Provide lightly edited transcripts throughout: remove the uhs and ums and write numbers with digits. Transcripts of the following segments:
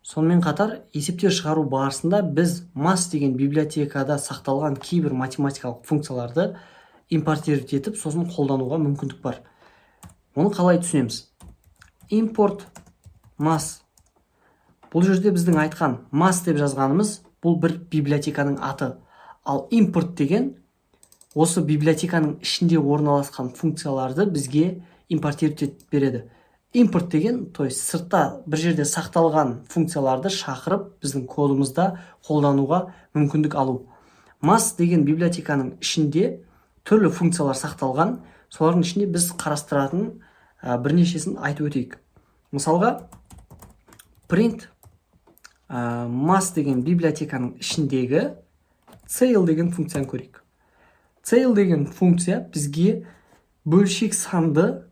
Сонымен қатар есептер шығару барысында біз mass деген библиотекада сақталған кейбір математикалық функцияларды импортировать етіп, сосын қолдануға мүмкіндік бар. Оны қалай түсінеміз? Import mass. Бұл жерде біздің айтқан mass деп жазғанымыз бұл бір библиотеканың аты. Ал import деген осы библиотеканың ішінде орналасқан функцияларды бізге импортировать етіп береді. Import деген, то есть сыртта бір жерде сақталған функцияларды шақырып, біздің кодымызда қолдануға мүмкіндік алу. Mass деген библиотеканың ішінде түрлі функциялар сақталған, солардың ішінде біз қарастыратын бірнешесін айтып өтейік. Мысалға, print mass деген библиотеканың ішіндегі cell деген функцияны көрейік. Cell деген функция бізге бөлшек санды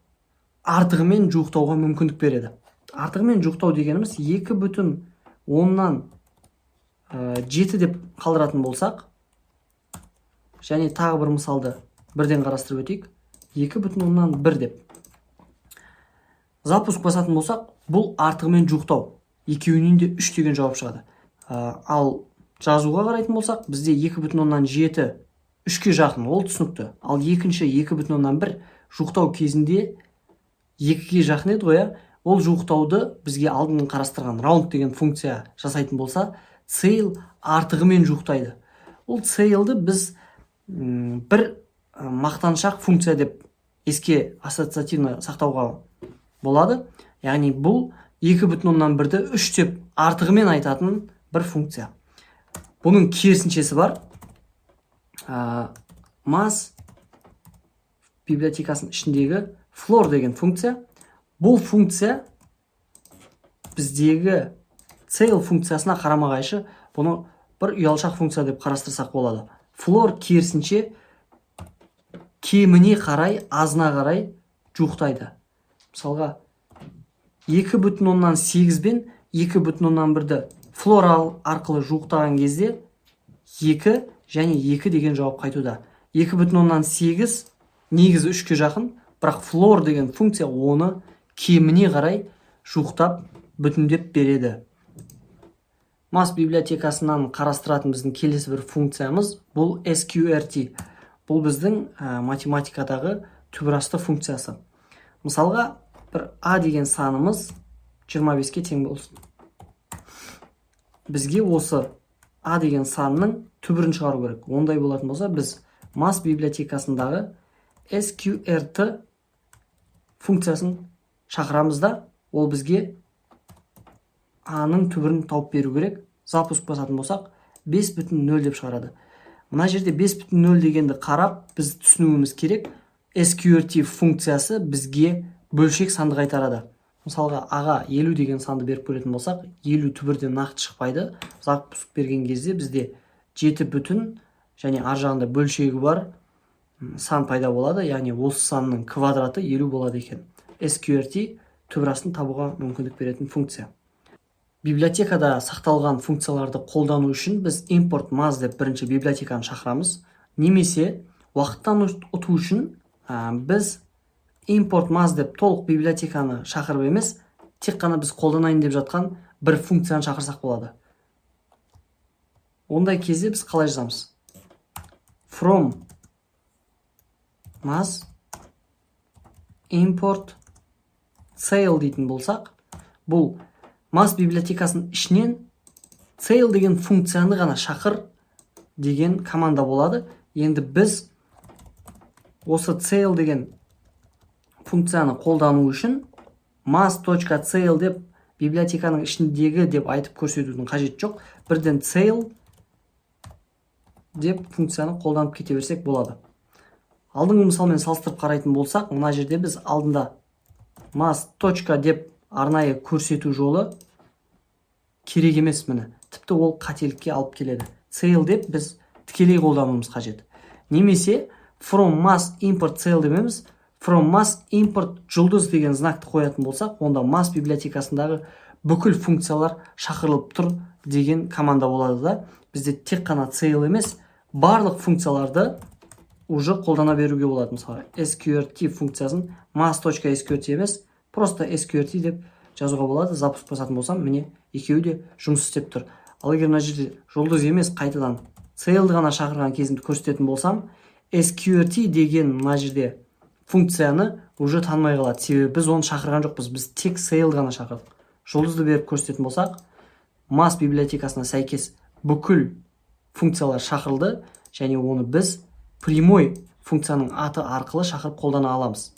артығымен жуықтауға мүмкіндік береді. Артығымен жуықтау дегеніміз 2,7 деп қалдыратын болсақ, және тағы бір мысалды бірден қарастырып өтейік. 2,1 деп. Запуск басатын болсақ, бұл артығымен жуықтау. Екеуінен де 3 деген жауап шығады. Ал жазуға қарайтын болсақ, бізде 2,7 3-ке жақын, ол түсінікті. Ал екінші 2,1 жуықтау кезінде 2-ге жақын еді ғой. Ол жуықтауды бізге алдын қарастырған round деген функция жасайтын болса, cell артығымен жуықтайды. Ол cell'ді біз бір мақтаншақ функция деп еске ассоциативно сақтауға болады. Яғни бұл 2,1-ді 3 деп артығымен айтатын бір функция. Бұның керісіншесі бар. Mass библиотекасының ішіндегі floor деген функция. Бұл функция біздегі cell функциясына қарама-қайшы, бұны бір ұялшақ функция деп қарастырсақ болады. Floor керісінше кеміне қарай, азына қарай жуықтайды. Мысалға, 2,8 бен 2,1-ді floor арқылы жуықтаған кезде 2 және 2 деген жауап қайтуда. 2,8 негізі 3-ке жақын, бірақ floor деген функция оны кеміне қарай жуықтап бүтіндеп береді. Mass библиотекасынан қарастыратын біздің келесі бір функциямыз бұл SQRT. Бұл біздің математикадағы түбірасты функциясы. Мысалға, бір A деген санымыз 25-ке тең болсын. Бізге осы A деген санның түбірін шығару керек. Ондай болатын болса, біз Mass библиотекасындағы SQRT функциясын шақырамыз да, ол бізге A-ның түбірін тауып беру керек. Запуск басатын болсақ, 5,0 деп шығарады. Мына жерде 5,0 дегенді қарап, біз түсінуіміз керек. SQRT функциясы бізге бөлшек санды қайтарады. Мысалға, A-ға 50 деген санды беріп көретін болсақ, 50 түбірден нақты шықпайды. Запуск берген кезде бізде 7,0 және ар жағында бөлшегі бар сан пайда болады. Яғни осы санның квадраты 50 болады екен. SQRT түбірасын табуға мүмкіндік беретін функция. Библиотекада сақталған функцияларды қолдану үшін біз import mass деп бірінші библиотеканы шақырамыз. Немесе уақыттан ұту үшін біз import mass деп толық библиотеканы шақырып емес, тек қана біз қолданайын деп жатқан бір функцияны шақырсақ болады. Ондай кезде біз қалай жазамыз? From mass import cell дейтін болсақ, бұл mass библиотекасының ішінен cell деген функцияны ғана шақыр деген команда болады. Енді біз осы cell деген функцияны қолдану үшін mass.cell деп библиотеканың ішіндегі деп айтып көрсетудің қажет жоқ. Бірден cell деп функцияны қолданып кете берсек болады. Алдыңғы мысалмен салыстырып қарайтын болсақ, мына жерде біз алдында mass. деп арнайы көрсету жолы керек емес міне. Тіпті ол қателікке алып келеді. Cell деп біз тікелей қолдануымыз қажет. Немесе from mass import cell демеміз, from mass import жұлдыз деген знакты қоятын болсақ, онда mass библиотекасындағы бүкіл функциялар шақырылып тұр деген команда болады да, бізде тек қана cell емес, барлық функцияларды уже қолдана беруге болады. Мысалы, SQRT функциясын mass.sqrt емес, просто SQRT деп жазуға болады. Запуск басатын болсам, міне екеуі де жұмыс істеп тұр. Ал егер мына жерде жұлдыз емес, қайтадан cl'ді ғана шақырған кезімді көрсететін болсам, sqrt деген мына жерде функцияны уже танымай қалады. Себебі біз оны шақырған жоқпыз. Біз тек cl'ді ғана шақырдық. Жұлдызды беріп көрсететін болсақ, mass библиотекасына сәйкес бүкіл функциялар шақырылды, және оны біз прямой функцияның аты арқылы шақырып қолдана аламыз.